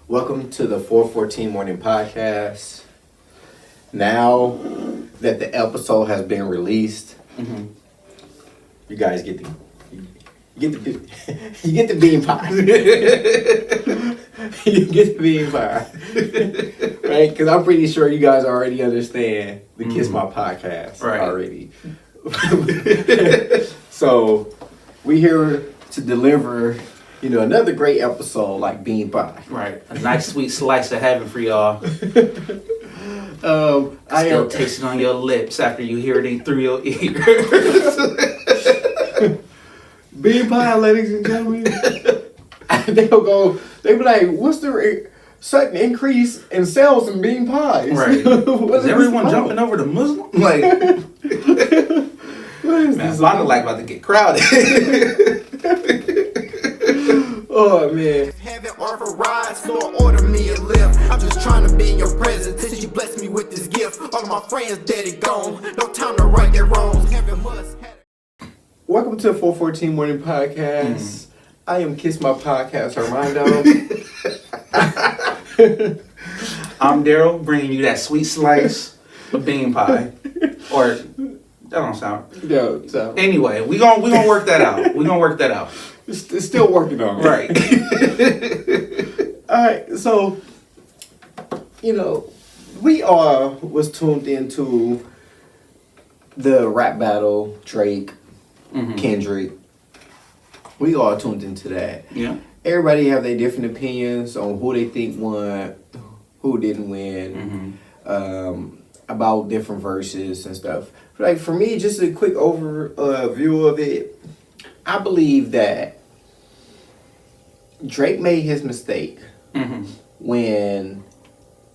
Welcome to the 414 Morning Podcast. Now that the episode has been released, you guys get the you get the bean pie. You get the bean pie, right? Because I'm pretty sure you guys already understand the Kiss My Podcast already. So we here to deliver, another great episode like bean pie. Right, a nice sweet slice of heaven for y'all. Still tasting on your lips after you hear it through your ears. Bean pie, ladies and gentlemen. They'll be like, what's the sudden increase in sales in bean pies? Right. Is everyone jumping over to Muslim? Like, man, Vonda like about to get crowded. Oh, man. Heaven offer rides, Lord order me a lift. I'm just trying to be in your presence since you blessed me with this gift. All of my friends dead and gone. No time to right their wrongs. Heaven must have. Welcome to the 414 Morning Podcast. I am Kiss My Podcast Armando. I'm Daryl, bringing you that sweet slice of bean pie. Or, that don't sound. No, so. Anyway, we gonna work that out. We gonna work that out. It's still working on it. Right. Alright, so, we all was tuned into the rap battle, Drake, Kendrick. We all tuned into that. Yeah. Everybody have their different opinions on who they think won, who didn't win, about different verses and stuff. Like for me, just a quick overview of it. I believe that Drake made his mistake when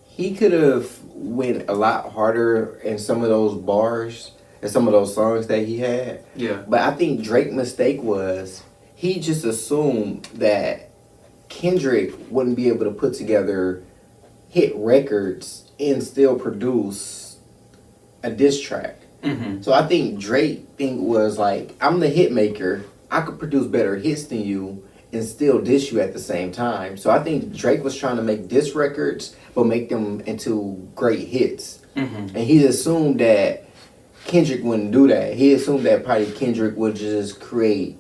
he could have went a lot harder in some of those bars and some of those songs that he had. Yeah. But I think Drake's mistake was he just assumed that Kendrick wouldn't be able to put together hit records and still produce a diss track. So I think Drake was like, I'm the hit maker. I could produce better hits than you and still diss you at the same time. So I think Drake was trying to make diss records, but make them into great hits. And he assumed that Kendrick wouldn't do that. He assumed that probably Kendrick would just create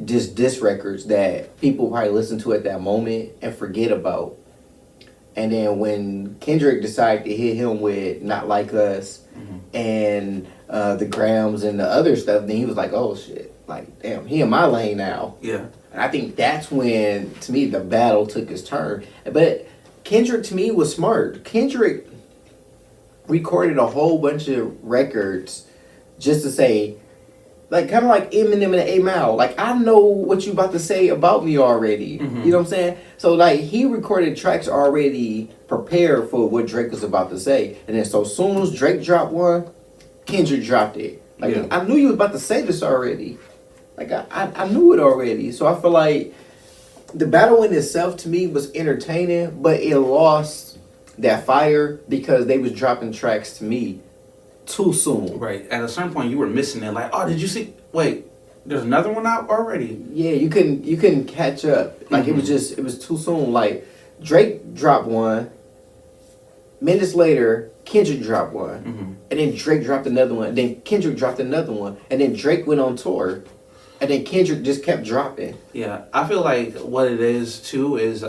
just diss records that people probably listen to at that moment and forget about. And then when Kendrick decided to hit him with Not Like Us and the Grams and the other stuff, then he was like, oh shit, like damn, he in my lane now. Yeah. And I think that's when, to me, the battle took its turn. But Kendrick, to me, was smart. Kendrick recorded a whole bunch of records just to say, like, kind of like Eminem and 8 Mile. Like, I know what you about to say about me already. You know what I'm saying? So, like, he recorded tracks already prepared for what Drake was about to say. And then, so as soon as Drake dropped one, Kendrick dropped it. Like, I knew you was about to say this already. Like, I knew it already. So, I feel like the battle in itself, to me, was entertaining, but it lost that fire because they was dropping tracks to me too soon. Right. At a certain point, you were missing it. Like, oh, did you see? Wait, there's another one out already. Yeah, you couldn't catch up. Like it was too soon. Like Drake dropped one. Minutes later, Kendrick dropped one, and then Drake dropped another one. And then Kendrick dropped another one, and then Drake went on tour, and then Kendrick just kept dropping. Yeah, I feel like what it is too is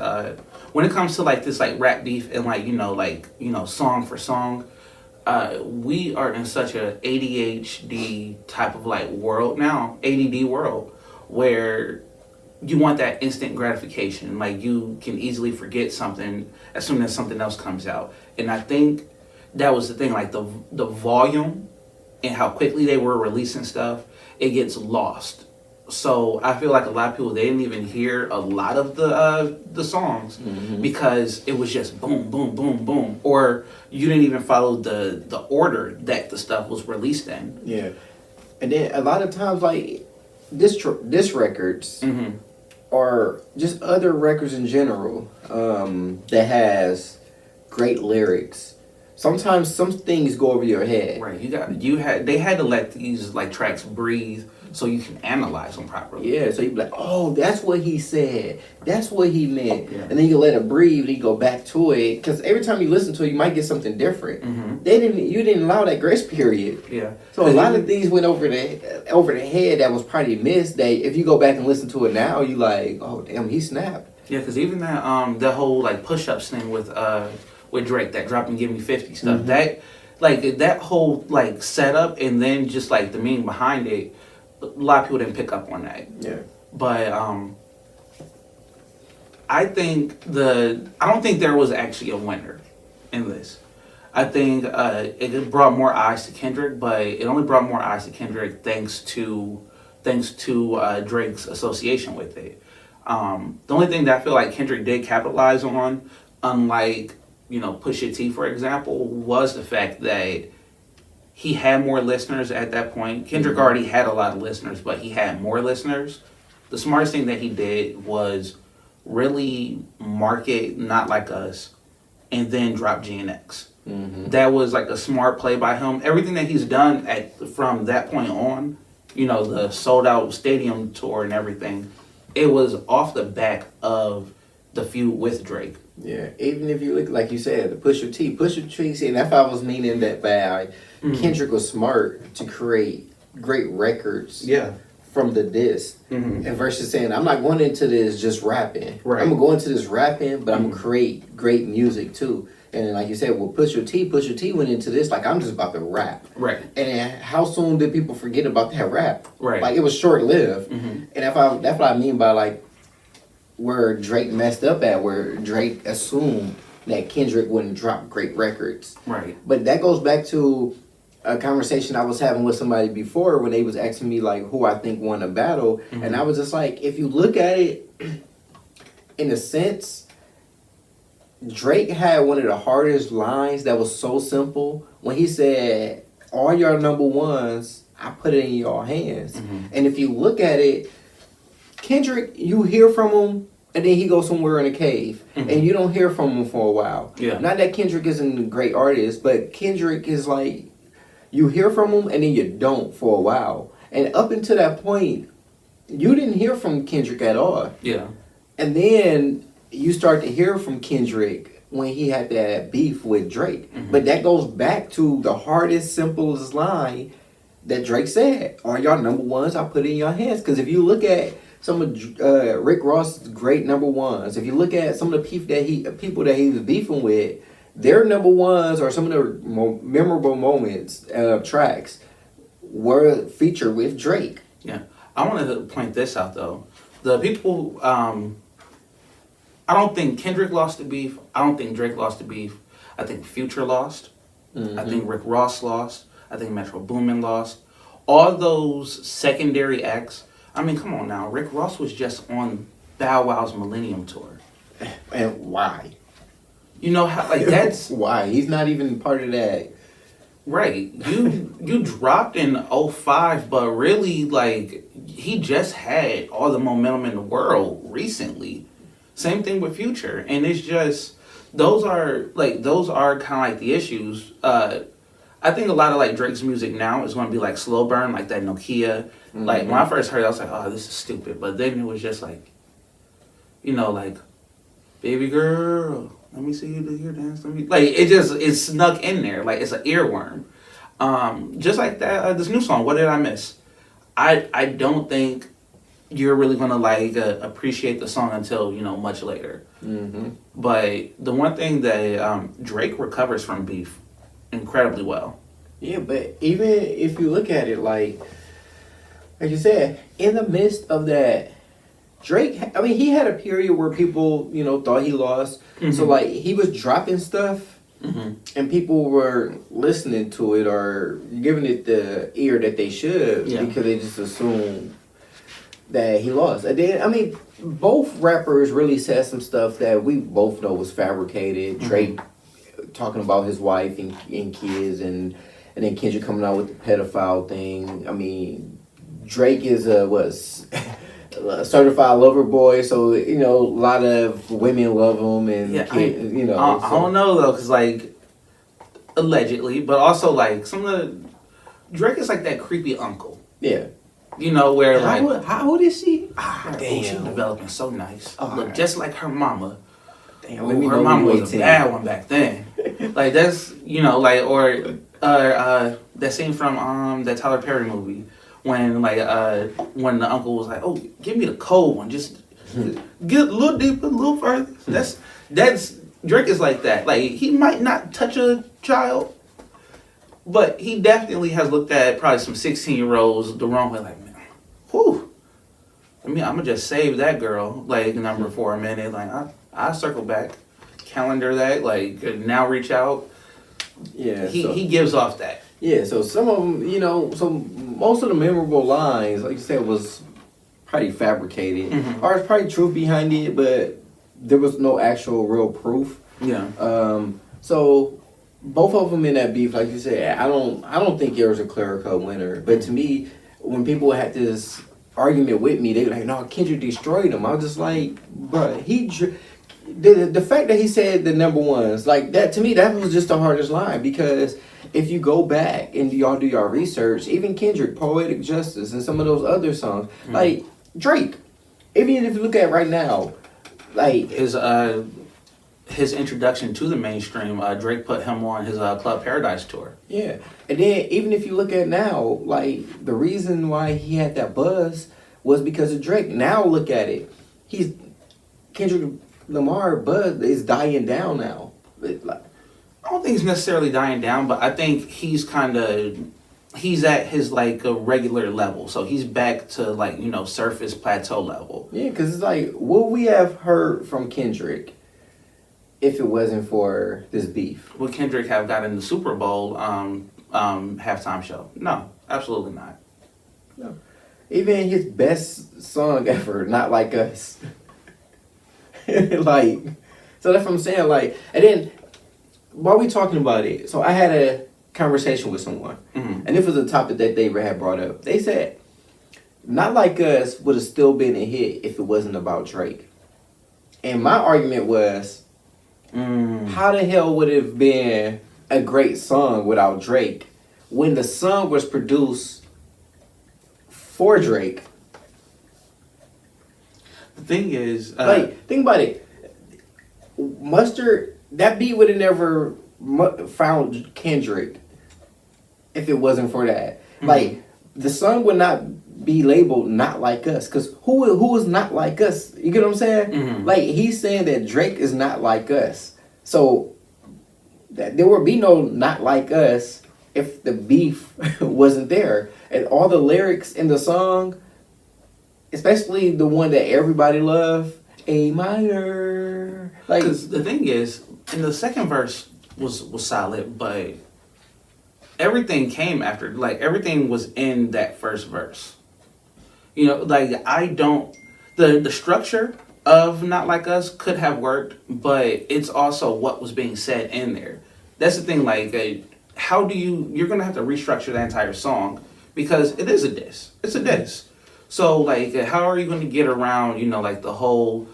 when it comes to like this like rap beef and like song for song. We are in such a ADHD type of like world now, ADD world, where you want that instant gratification. Like you can easily forget something as soon as something else comes out. And I think that was the thing, like the volume and how quickly they were releasing stuff, it gets lost. So I feel like a lot of people, they didn't even hear a lot of the songs because it was just boom, boom, boom, boom. Or you didn't even follow the order that the stuff was released in. Yeah. And then a lot of times, like, diss records or just other records in general that has great lyrics. sometimes some things go over your head. Right. They had to let these like tracks breathe so you can analyze them properly. Yeah, so you be like, oh, that's what he said. That's what he meant. Yeah. And then you let it breathe and you go back to it. Because every time you listen to it, you might get something different. Mm-hmm. You didn't allow that grace period. Yeah. So a lot of things went over the head that was probably missed. That if you go back and listen to it now, you like, oh damn, he snapped. Yeah, because even that whole like push-ups thing with Drake, that drop and give me 50 stuff, that whole like setup and then just like the meaning behind it, a lot of people didn't pick up on that. Yeah. But I don't think there was actually a winner in this. I think it brought more eyes to Kendrick, but it only brought more eyes to Kendrick thanks to Drake's association with it. The only thing that I feel like Kendrick did capitalize on, unlike Pusha T, for example, was the fact that he had more listeners at that point. Kendrick already had a lot of listeners, but he had more listeners. The smartest thing that he did was really market Not Like Us and then drop GNX. Mm-hmm. That was like a smart play by him. Everything that he's done from that point on, the sold out stadium tour and everything, it was off the back of the feud with Drake. Yeah, even if you look, like you said, the Pusha T, and that's why I was meaning that by Kendrick was smart to create great records. Yeah. From the disc, and versus saying, I'm not going into this just rapping. Right. I'm gonna go into this rapping, but I'm gonna create great music too. And like you said, well, Pusha T went into this like I'm just about to rap. Right. And how soon did people forget about that rap? Right. Like it was short lived. Mm-hmm. And that's what I mean by like where Drake messed up at, where Drake assumed that Kendrick wouldn't drop great records. Right. But that goes back to a conversation I was having with somebody before when they was asking me like who I think won a battle, and I was just like, if you look at it in a sense, Drake had one of the hardest lines that was so simple when he said, all your number ones, I put it in your hands. And if you look at it, Kendrick, you hear from him and then he goes somewhere in a cave and you don't hear from him for a while. Yeah. Not that Kendrick isn't a great artist, but Kendrick is like, you hear from him and then you don't for a while. And up until that point, you didn't hear from Kendrick at all. Yeah. And then you start to hear from Kendrick when he had that beef with Drake. But that goes back to the hardest, simplest line that Drake said. All y'all number ones, I put in your hands. Because if you look at some of Rick Ross's great number ones, if you look at some of the people that he was beefing with, their number ones or some of the memorable moments of tracks were featured with Drake. Yeah. I wanted to point this out, though. The people, I don't think Kendrick lost the beef. I don't think Drake lost the beef. I think Future lost. I think Rick Ross lost. I think Metro Boomin lost. All those secondary acts. I mean, come on now. Rick Ross was just on Bow Wow's Millennium Tour. And why? You know how, like, that's... Why? He's not even part of that. Right. You dropped in 05, but really, like, he just had all the momentum in the world recently. Same thing with Future. And it's just, those are kind of like the issues. I think a lot of, like, Drake's music now is going to be, like, slow burn, like that Nokia. Like, when I first heard it, I was like, oh, this is stupid. But then it was just like, like, baby girl, let me see you do your dance. Like, it snuck in there. Like, it's an earworm. Just like that, this new song, What Did I Miss? I don't think you're really going to, like, appreciate the song until, much later. But the one thing that Drake recovers from beef incredibly well. Yeah, but even if you look at it, like you said, in the midst of that, Drake, I mean, he had a period where people, thought he lost. So, like, he was dropping stuff, and people were listening to it or giving it the ear that they should because they just assumed that he lost. And then, I mean, both rappers really said some stuff that we both know was fabricated. Drake talking about his wife and kids, and then Kendrick coming out with the pedophile thing. I mean, Drake is a certified lover boy, so a lot of women love him, and I don't know though, because like allegedly, but also like some of the Drake is like that creepy uncle. Yeah. You know where like How old is she? she's developing so nice. Oh, Look right. just like her mama. Damn, let me Her know mama when was you a 18. bad one back then. Like that's like or that scene from that Tyler Perry movie when when the uncle was like, "Oh, give me the cold one, just get a little deeper, a little further." That's Drake is like that. Like he might not touch a child, but he definitely has looked at probably some 16-year-olds the wrong way. Like, man, whew. I'm gonna just save that girl like number for a minute. Like I circle back, calendar that. Like now reach out. Yeah. He gives off that. Yeah, so some of them, so most of the memorable lines, like you said, was probably fabricated. Or it's probably truth behind it, but there was no actual real proof. Yeah. So both of them in that beef, like you said, I don't think there was a clear cut winner. But to me, when people had this argument with me, they were like, "No, Kendrick destroyed him." I was just like, "Bruh, the fact that he said the number ones, like that, to me, that was just the hardest line, because if you go back and y'all do your research, even Kendrick, Poetic Justice, and some of those other songs, like Drake, even if you look at it right now, like his introduction to the mainstream, Drake put him on his Club Paradise tour. yeah, and then even if you look at now, like the reason why he had that buzz was because of Drake. Now look at it, Kendrick Lamar buzz is dying down now. I don't think he's necessarily dying down, but I think he's at his like a regular level. So he's back to like, surface plateau level. Yeah, because it's like, would we have heard from Kendrick if it wasn't for this beef? Would Kendrick have gotten the Super Bowl halftime show? No, absolutely not. No. Even his best song ever, Not Like Us. Like, so that's what I'm saying. Like, and then while we talking about it, so I had a conversation with someone, and this was a topic that they had brought up. They said, Not Like Us would have still been a hit if it wasn't about Drake. And my argument was, how the hell would it have been a great song without Drake when the song was produced for Drake? The thing is, think about it. Mustard, that beat would have never found Kendrick if it wasn't for that. Like, the song would not be labeled Not Like Us, because who is not like us? You get what I'm saying? Like, he's saying that Drake is not like us. So there would be no Not Like Us if the beef wasn't there. And all the lyrics in the song, especially the one that everybody loved, A minor. Like, because the thing is, in the second verse was solid, but everything came after. Like everything was in that first verse. Like the structure of Not Like Us could have worked, but it's also what was being said in there. That's the thing. Like, how do you're gonna have to restructure the entire song, because it is a diss. It's a diss. So like, how are you going to get around, like the whole,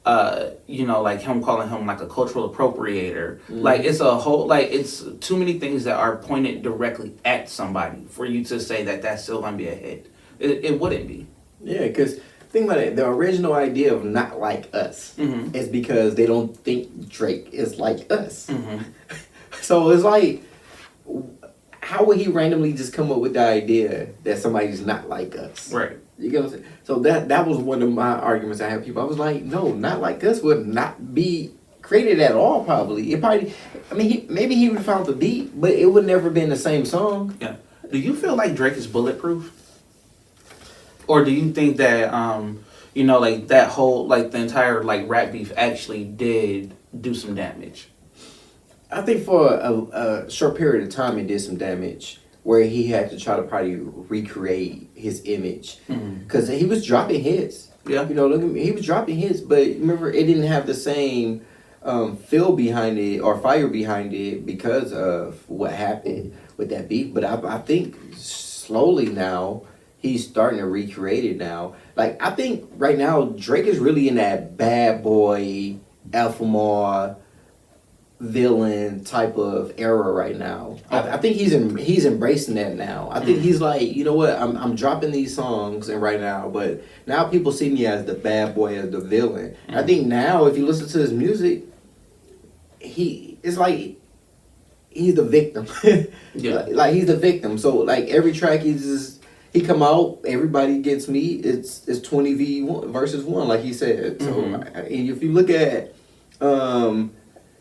like him calling him like a cultural appropriator? Like it's a whole, like it's too many things that are pointed directly at somebody for you to say that that's still going to be a hit. It wouldn't be. Yeah, because think about it. The original idea of Not Like Us is because they don't think Drake is like us. So it's like, how would he randomly just come up with the idea that somebody's not like us? Right. You get what I'm saying? So that was one of my arguments I had with people. I was like, no, Not Like Us would not be created at all, probably. It probably, maybe he would have found the beat, but it would never been the same song. Yeah. Do you feel like Drake is bulletproof? Or do you think that, like that whole, like the entire like rap beef actually did do some damage? I think for a short period of time it did some damage, where he had to try to probably recreate his image, because he was dropping hits. Yeah. Look at me, he was dropping hits, but remember, it didn't have the same feel behind it or fire behind it because of what happened with that beat. But I think slowly now he's starting to recreate it now. Like, I think right now Drake is really in that bad boy, alpha male villain type of era right now. I think he's embracing that now. I think he's like, you know what, I'm dropping these songs and right now, but now people see me as the bad boy, as the villain. I think now if you listen to his music, it's like he's the victim. Yeah. Like he's the victim. So like every track he come out, everybody gets me. It's 20v1 versus 1, like he said. So and if you look at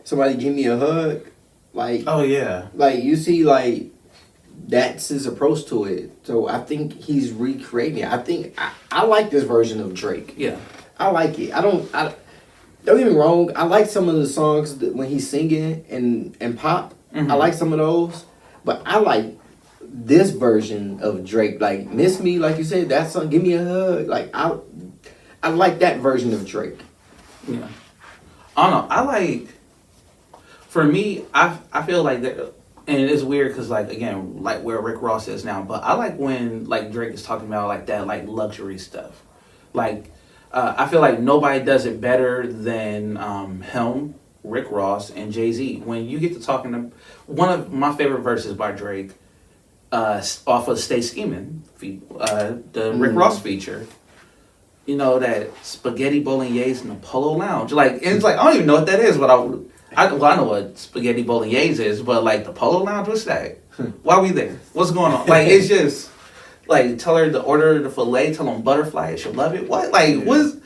somebody give me a hug, like, oh yeah, like you see, like that's his approach to it. So I think he's recreating it. I think I like this version of Drake. Yeah, I like it. Don't get me wrong. I like some of the songs when he's singing and pop. I like some of those, but I like this version of Drake. Like Miss Me, like you said, that song, Give Me a Hug. Like I like that version of Drake. yeah. I don't know. I like. For me, I feel like that, and it's weird because like again, like where Rick Ross is now. But I like when like Drake is talking about like that like luxury stuff. Like I feel like nobody does it better than him, Rick Ross, and Jay-Z. When you get to talking to one of my favorite verses by Drake, off of Stay Schemin', the Rick Ross feature. You know, that spaghetti bolognese in the Polo Lounge. Like, and it's like I don't even know what that is, but I know what spaghetti bolognese is, but like the Polo Lounge, what's that? Why are we there? What's going on? Like, it's just like tell her to order the filet, tell them butterfly, she'll love it. What? Like, what's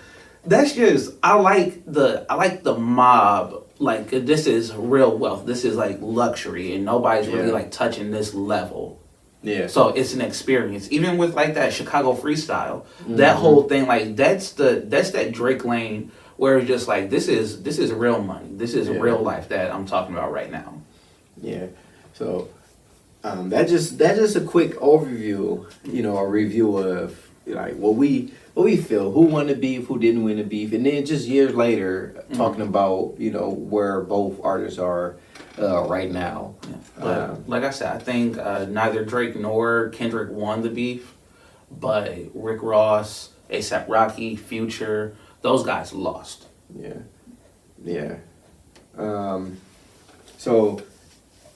that's just I like the mob. Like, this is real wealth. This is like luxury, and nobody's really like touching this level. Yeah. So it's an experience. Even with like that Chicago freestyle, that whole thing, like that's that Drake lane where it's just like this is real money. This is real life that I'm talking about right now. Yeah. So that's just a quick overview, you know, a review of like what we feel, who won the beef, who didn't win the beef, and then just years later talking about, you know, where both artists are right now. Yeah. But like I said, I think neither Drake nor Kendrick won the beef, but Rick Ross, A$AP Rocky, Future, those guys lost. Yeah. So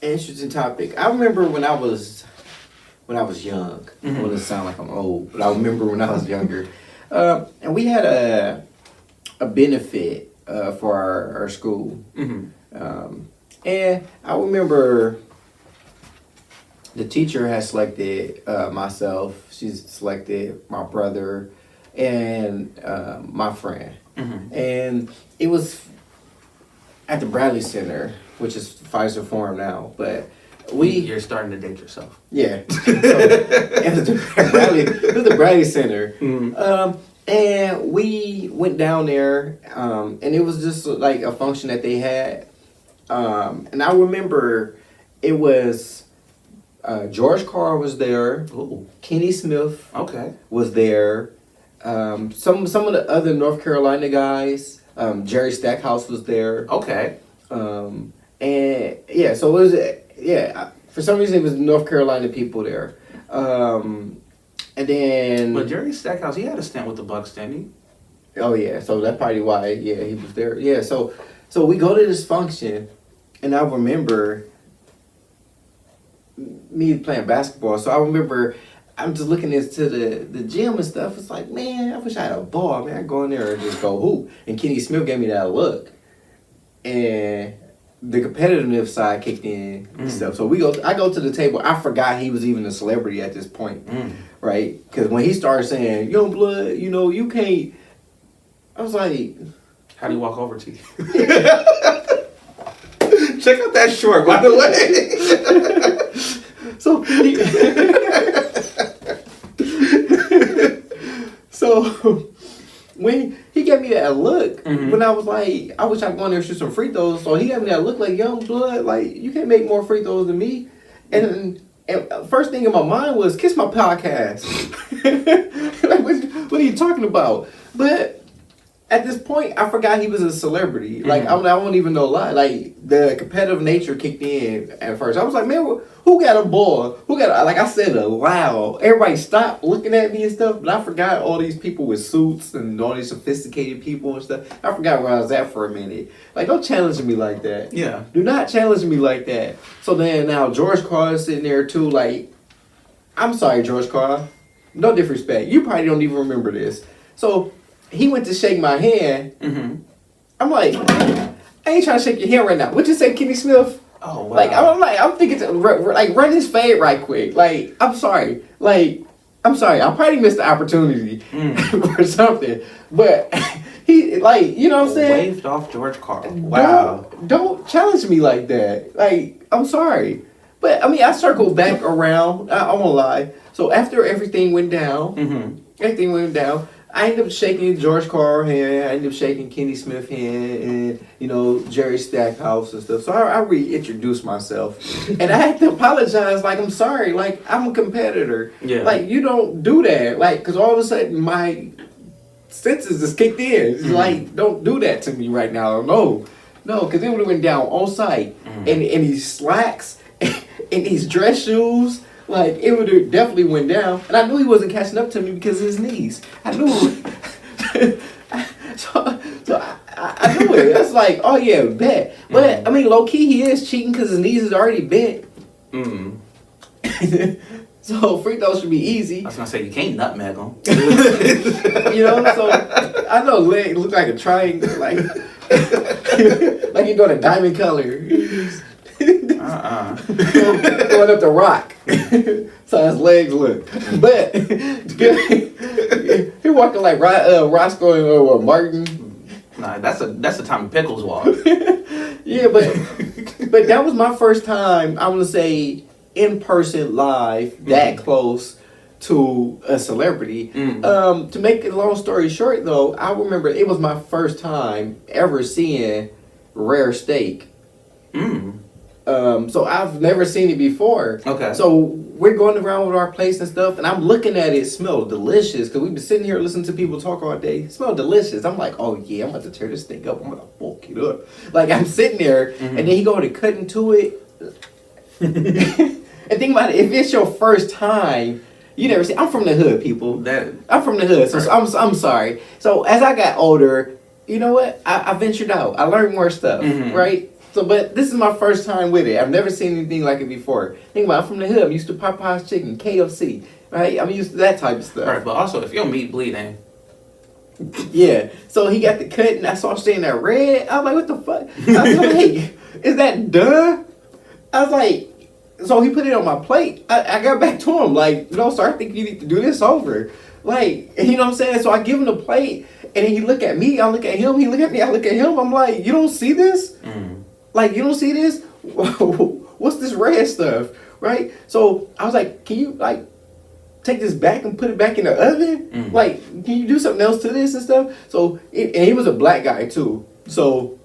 interesting topic. I remember when I was young. I want to sound like I'm old, but I remember when I was younger. And we had a benefit for our school. And I remember the teacher had selected myself. She's selected my brother and my friend. And it was at the Bradley Center, which is Pfizer Forum now. But you're starting to date yourself. Yeah. So, it was the Bradley Center. And we went down there, and it was just like a function that they had. And I remember it was George Carl was there. Ooh. Kenny Smith was there. Some of the other North Carolina guys. Jerry Stackhouse was there. Okay. And yeah, so it was for some reason it was North Carolina people there. And then but Jerry Stackhouse, he had a stint with the Bucks, didn't he? Oh yeah, so that's probably why he was there. Yeah, so we go to this function, and I remember me playing basketball. So I remember I'm just looking into the gym and stuff. It's like, man, I wish I had a ball, man. I go in there and just go hoop. And Kenny Smith gave me that look, and the competitive side kicked in and stuff. So I go to the table. I forgot he was even a celebrity at this point, right? Because when he started saying, "Young Blood, you know, you can't," I was like, "How do you walk over to you?" Check out that short, by the way. So when he gave me that look, when I was like, I wish I could go in there and shoot some free throws. So he gave me that look like, young blood, like, you can't make more free throws than me. And first thing in my mind was, kiss my podcast. Like, what are you talking about? But at this point, I forgot he was a celebrity. Like, I won't even know lie. Like, the competitive nature kicked in at first. I was like, man, who got a ball? Who got like I said, a loud. Everybody stopped looking at me and stuff, but I forgot all these people with suits and all these sophisticated people and stuff. I forgot where I was at for a minute. Like, don't challenge me like that. Yeah. Do not challenge me like that. So then now George Carl is sitting there too, like, I'm sorry, George Carl. No disrespect. You probably don't even remember this. So he went to shake my hand. I'm like, I ain't trying to shake your hand right now. What you say, Kenny Smith? Oh, wow. I'm thinking to, like, run his fade right quick. Like, I'm sorry. Like, I'm sorry. I probably missed the opportunity for something. But he, like, you know what I'm saying? Waved off George Carl. Wow. Don't challenge me like that. Like, I'm sorry. But, I mean, I circled back around. I won't lie. So after everything went down, I ended up shaking George Carl hand. I ended up shaking Kenny Smith hand and, you know, Jerry Stackhouse and stuff. So I reintroduced myself. And I had to apologize. Like, I'm sorry. Like, I'm a competitor. Yeah. Like, you don't do that. Like, because all of a sudden my senses just kicked in. It's like, don't do that to me right now. No, because it would have went down on site. And these slacks and these dress shoes. Like, it would have definitely went down. And I knew he wasn't catching up to me because of his knees. I knew it. so I knew it. That's like, oh yeah, bet. But, I mean, low-key, he is cheating because his knees is already bent. So, free throws should be easy. I was going to say, you can't nutmeg them. You know, so I know leg look like a triangle. Like, like you're doing a diamond color. Going up the rock. So his legs look. But he walking like Roscoe and Martin. Nah, that's a Tommy Pickles walk. Yeah, but that was my first time, I want to say, in person live, that close to a celebrity. To make a long story short though, I remember it was my first time ever seeing rare steak. So I've never seen it before. Okay. So we're going around with our plates and stuff, and I'm looking at it, smell delicious, because we've been sitting here listening to people talk all day. It smell delicious. I'm like, oh yeah, I'm about to tear this thing up. I'm gonna bulk it up. Like, I'm sitting there, and then he go to cut into it. And think about it, if it's your first time, you never see. I'm from the hood, people. I'm from the hood, so I'm sorry. So as I got older, you know what? I ventured out. I learned more stuff, right? So, but this is my first time with it. I've never seen anything like it before. Think about it, I'm from the hood. I'm used to Popeye's chicken, KFC, right? I'm used to that type of stuff. Right, but also, if your meat bleeding. Yeah. So he got the cut, and I saw seeing that red. I was like, what the fuck? I was like, is that done? I was like, so he put it on my plate. I got back to him, like, no, sir, I think you need to do this over. Like, you know what I'm saying? So I give him the plate, and then he look at me, I look at him, he look at me, I look at him. I'm like, you don't see this? Like, you don't see this? What's this red stuff, right? So I was like, can you, like, take this back and put it back in the oven? Like, can you do something else to this and stuff? So, and he was a black guy, too. So,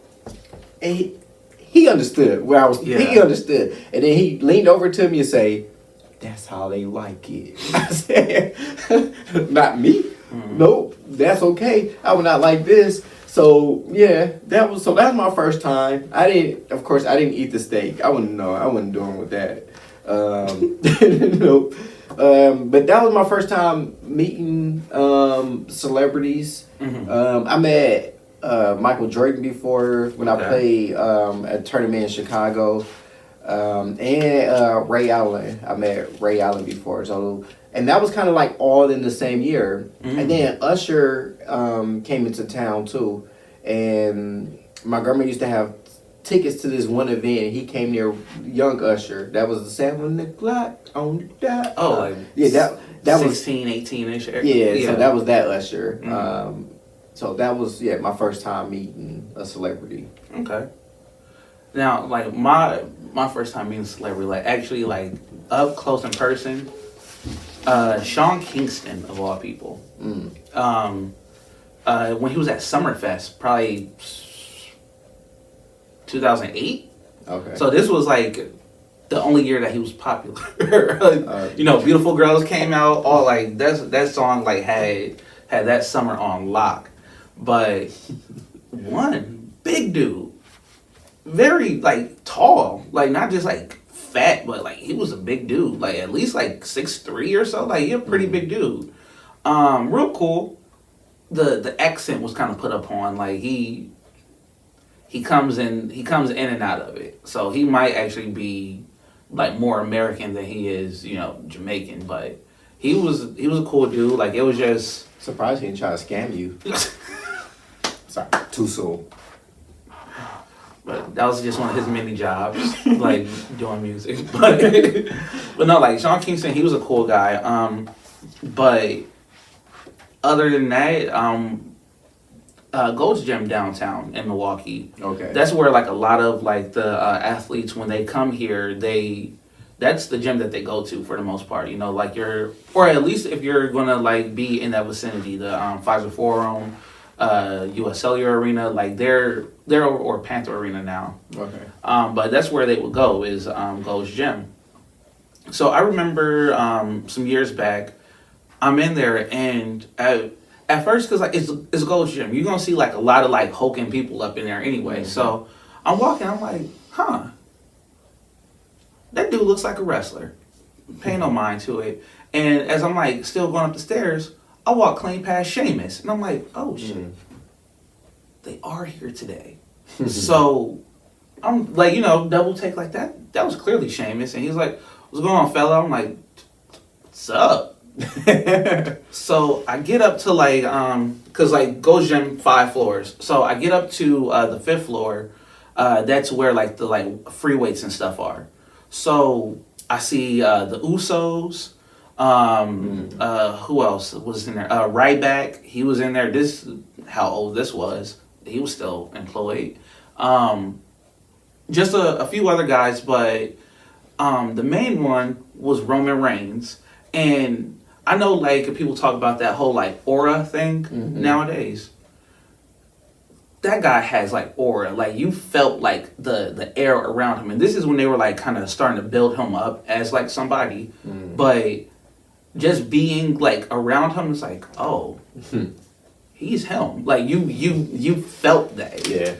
and he understood where I was. Yeah. He understood. And then he leaned over to me and say, that's how they like it. I said, not me. Nope, that's okay. I would not like this. So yeah, that was my first time. I didn't eat the steak. I wouldn't know. I wasn't doing with that. Nope. But that was my first time meeting celebrities. I met Michael Jordan before when I played a tournament in Chicago. And Ray Allen. I met Ray Allen before. So, and that was kind of like all in the same year. And then Usher came into town too. And my grandma used to have tickets to this one event. He came there, young Usher. That was the 7 o'clock on the dot. Oh, like yeah, that 16, 18-ish. Yeah, so that was that Usher. So that was my first time meeting a celebrity. Okay. Now, like my first time meeting a celebrity, like actually like up close in person, Sean Kingston of all people. When he was at Summerfest, probably 2008. Okay. So this was like the only year that he was popular. You know, Beautiful Girls came out. All like that song like had that summer on lock. But one big dude, very like tall, like not just like fat, but like he was a big dude, like at least like 6'3" or so. Like he's a pretty big dude. Real cool. The accent was kind of put upon. Like he comes in and out of it. So he might actually be like more American than he is, Jamaican. But he was a cool dude. Like it was just Surprised he didn't try to scam you. Sorry, too soon. But that was just one of his many jobs, like doing music. But no, like Sean Kingston, he was a cool guy. But other than that, Gold's Gym downtown in Milwaukee. Okay. That's where like a lot of like the athletes, when they come here, that's the gym that they go to for the most part. Like or at least if you're gonna like be in that vicinity, the Pfizer Forum, US Cellular Arena, like they're or Panther Arena now. Okay. But that's where they would go is Gold's Gym. So I remember some years back, I'm in there and at first, because like it's Gold's Gym, you're gonna see like a lot of like hulking people up in there anyway. Mm-hmm. So I'm walking, I'm like, that dude looks like a wrestler. Pay no mind to it. And as I'm like still going up the stairs, I walk clean past Sheamus, and I'm like, oh shit, they are here today. So I'm like, double take like that. That was clearly Sheamus, and he's like, what's going on, fella? I'm like, what's up? So I get up to like cause like Gold's Gym 5 floors. So I get up to the 5th floor. That's where like the like free weights and stuff are. So I see the Usos. Who else was in there? Ryback, he was in there. This how old this was. He was still employed. Just a few other guys, but the main one was Roman Reigns. And I know, like, if people talk about that whole, like, aura thing nowadays, that guy has, like, aura. Like, you felt, like, the air around him. And this is when they were, like, kind of starting to build him up as, like, somebody. But just being, like, around him, it's like, oh, he's him. Like, you felt that. Yeah.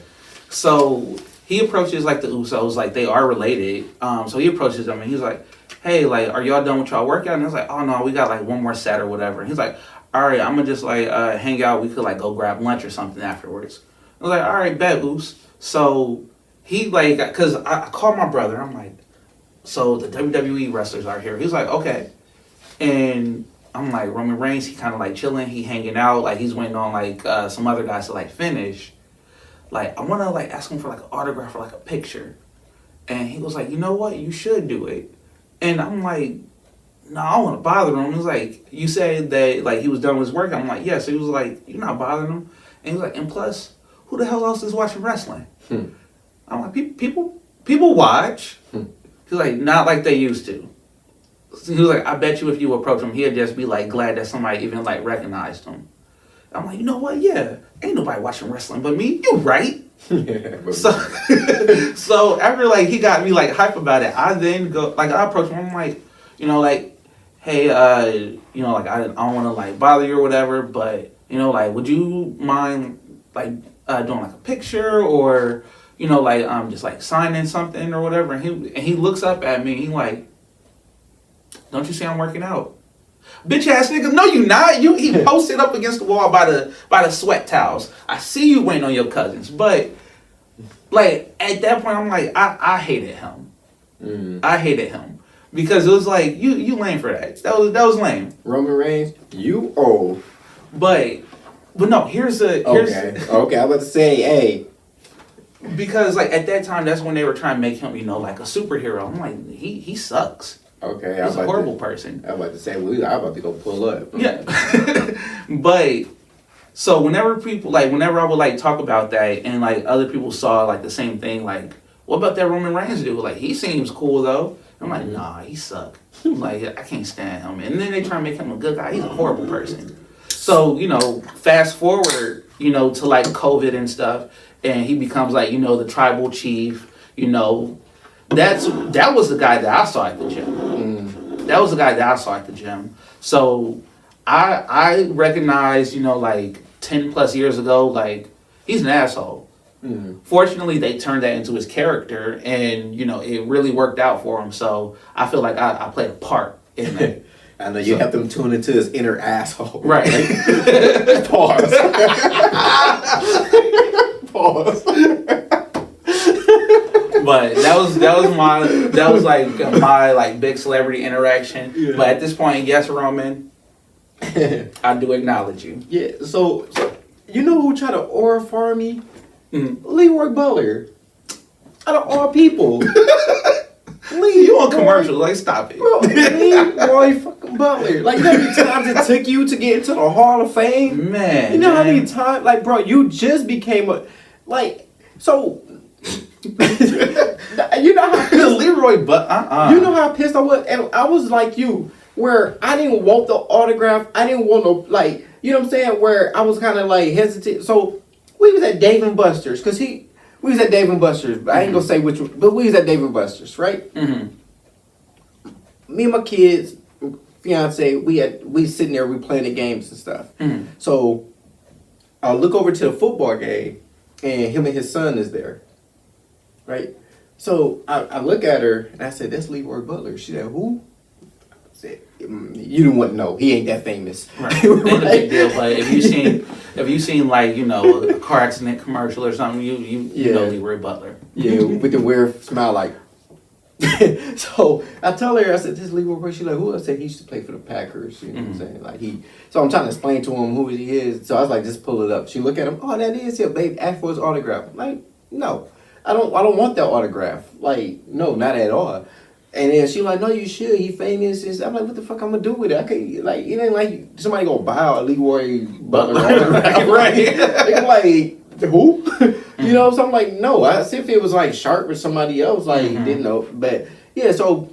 So he approaches, like, the Usos. Like, they are related. So he approaches them, and he's like, hey, like, are y'all done with y'all workout? And I was like, oh, no, we got, like, one more set or whatever. And he's like, all right, I'm going to just, like, hang out. We could, like, go grab lunch or something afterwards. I was like, all right, bet, Us. So he, like, because I called my brother. I'm like, so the WWE wrestlers are here. He was like, okay. And I'm like, Roman Reigns, he kind of, like, chilling. He hanging out. Like, he's waiting on, like, some other guys to, like, finish. Like, I want to, like, ask him for, like, an autograph or, like, a picture. And he was like, you know what? You should do it. And I'm like, no, I don't want to bother him. He was like, you said that, like, he was done with his work. I'm like, yeah. So he was like, you're not bothering him. And he was like, and plus, who the hell else is watching wrestling? I'm like, people watch. He's like, not like they used to. So he was like, I bet you if you approach him, he'd just be, like, glad that somebody even, like, recognized him. I'm like, you know what? Yeah. Ain't nobody watching wrestling but me. You right. So after like he got me like hype about it, I then go like I approach him. I'm like, like, hey, like I don't want to like bother you or whatever, but like, would you mind like doing like a picture or like just like signing something or whatever? And he looks up at me. And he like, don't you see I'm working out? Bitch ass nigga, no you not. He posted up against the wall by the sweat towels. I see you waiting on your cousins, but like at that point I'm like I hated him. I hated him because it was like you lame for that. That was lame. Roman Reigns, you old. But no, here's okay. I was about to say, hey. Because like at that time that's when they were trying to make him like a superhero. I'm like he sucks. Okay, he's a horrible person. I was about to say, I'm about to go pull up. Yeah. But, so whenever I would like talk about that and like other people saw like the same thing, like, what about that Roman Reigns dude? Like, he seems cool though. I'm like, nah, he suck. Like, I can't stand him. And then they try to make him a good guy. He's a horrible person. So, fast forward, to like COVID and stuff, and he becomes like, the tribal chief, that was the guy that I saw at the gym. That was the guy that I saw at the gym. So I recognized, like 10 plus years ago, like, he's an asshole. Fortunately, they turned that into his character, and you know it really worked out for him. So I feel like I played a part in that. I know you have them tune into his inner asshole. Right. Pause. Pause. But that was like my like big celebrity interaction. Yeah. But at this point, yes, Roman, I do acknowledge you. Yeah. So you know who tried to aura farm me? Mm-hmm. Leroy Butler. Out of all people. You on commercials, like stop it. Bro, Leroy fucking Butler. Like, you know how many times it took you to get into the Hall of Fame? Man. You know how many times, like, bro, you just became a, like, so, you know how Leroy Butler, You know how pissed I was? And I was like you, where I didn't want the autograph. I didn't want no, like, you know what I'm saying? Where I was kind of, like, hesitant. So, we was at Dave & Buster's, because we was at Dave & Buster's, but I ain't gonna say which one, but we was at Dave & Buster's, right? Mm-hmm. Me and my kids, fiance, we sitting there, we playing the games and stuff. Mm-hmm. So, I look over to the football game, and him and his son is there, right? So, I look at her, and I said, that's Leroy Butler. She said, who? I said, you didn't want to know. He ain't that famous. Right. Ain't a big deal, but if you seen like, you know, a car accident commercial or something, you know Leroy Butler. Yeah, with the weird smile, like. So I tell her, I said, this is Leroy Butler. She's like, who? I said, he used to play for the Packers. You know what I'm saying? Like so I'm trying to explain to him who he is. So I was like, just pull it up. She look at him. Oh, that is him. Babe, ask for his autograph. I'm like, no, I don't want that autograph. Like, no, not at all. And then she like, no, you should. He famous. I'm like, what the fuck I'm gonna do with it? I can't, like, it ain't like somebody gonna buy a Leroy Butler autograph, right? They're like, who? You know, so I'm like, no. I see if it was like Sharp or somebody else, like, didn't know. But yeah, so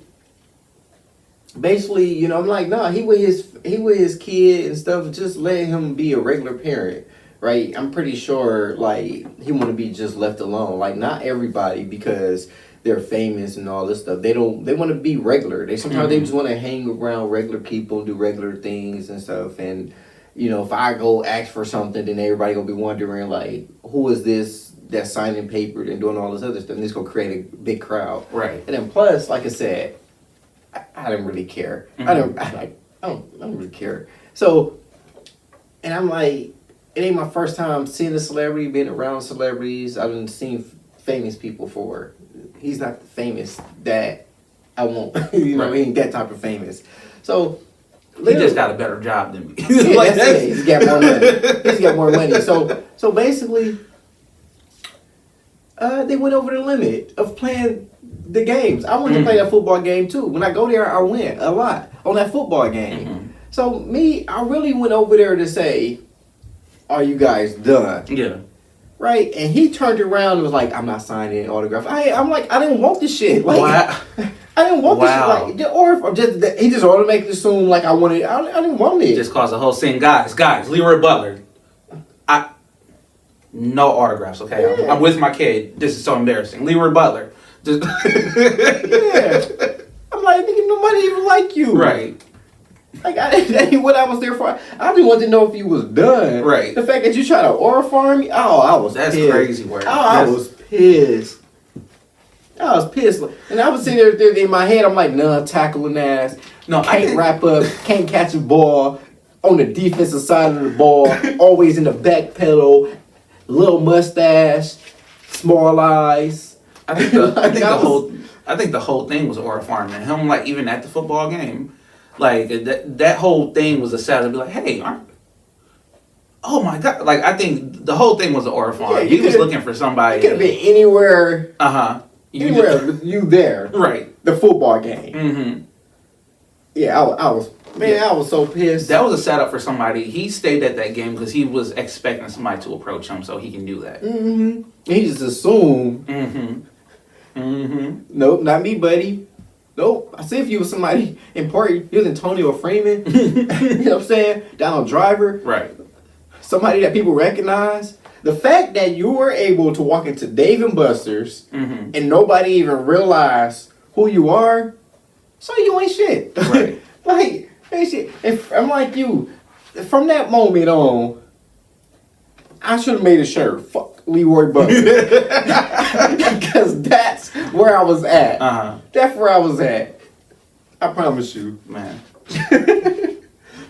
basically, you know, I'm like, nah, he with his kid and stuff. Just let him be a regular parent, right? I'm pretty sure, like, he want to be just left alone. Like, not everybody, because they're famous and all this stuff. They want to be regular. They sometimes they just want to hang around regular people and do regular things and stuff. And you know, if I go ask for something, then everybody gonna be wondering like, who is this that's signing paper and doing all this other stuff? And this gonna create a big crowd, right? And then plus, like I said, I didn't really care. I don't really care. So, and I'm like, it ain't my first time seeing a celebrity, being around celebrities. I've been seeing famous people for. He's not the famous that I want. You know what I mean? That type of famous. So he just got a better job than me. Yeah, like, that's it. He's got more money. He's got more money. So basically, they went over the limit of playing the games. I wanted to play that football game too. When I go there, I win a lot on that football game. So I really went over there to say, are you guys done? Yeah. Right? And he turned around and was like, I'm not signing an autograph. I'm like, I didn't want this shit. Like, wow. I didn't want this shit. Like, or he just automatically assumed like I wanted it. I didn't want it. Just caused a whole scene. Guys, Leroy Butler. No autographs, okay? Yeah. I'm with my kid. This is so embarrassing. Leroy Butler. Just yeah. I'm like, nigga, nobody even like you. Right. Like, that ain't what I was there for. I didn't want to know if you was done. Right. The fact that you tried to aura farm me, I was That's pissed. crazy work. I was pissed. And I was sitting there in my head, I'm like, nah, tackling ass. No, can't wrap up, can't catch a ball, on the defensive side of the ball, always in the back pedal, little mustache, small eyes. I think the whole thing was aura farming. Him, like, even at the football game. Like, that whole thing was a setup to be like, hey, oh my God. Like, I think the whole thing was an aura farm. Yeah, he was looking for somebody. It could have been anywhere. Anywhere with you there. Right. The football game. Yeah, I was so pissed. That was a setup for somebody. He stayed at that game because he was expecting somebody to approach him so he can do that. He just assumed. Nope, not me, buddy. Nope. I see if you was somebody important. You was Antonio Freeman. You know what I'm saying? Donald Driver. Right. Somebody that people recognize. The fact that you were able to walk into Dave & Buster's and nobody even realized who you are, so you ain't shit. Right. Like, ain't shit. And I'm like you. From that moment on, I should have made a shirt. Fuck Leroy Butler. Because that's where I was at. That's where I was at. I promise you. Man.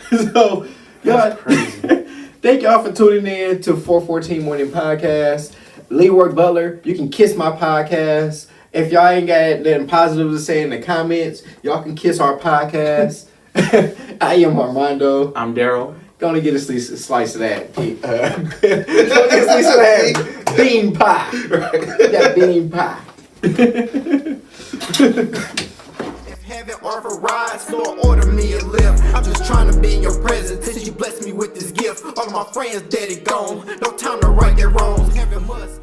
So, That's crazy. thank y'all for tuning in to 414 Morning Podcast. Leroy Butler, you can kiss my podcast. If y'all ain't got nothing positive to say in the comments, y'all can kiss our podcast. I am Armando. I'm Daryl. Gonna get a slice of that. Gonna get a slice of that bean pie. That bean pie. If heaven offer rides, Lord, order me a lift. I'm just trying to be in your presence till you bless me with this gift. All of my friends dead and gone. No time to right their wrongs. Heaven must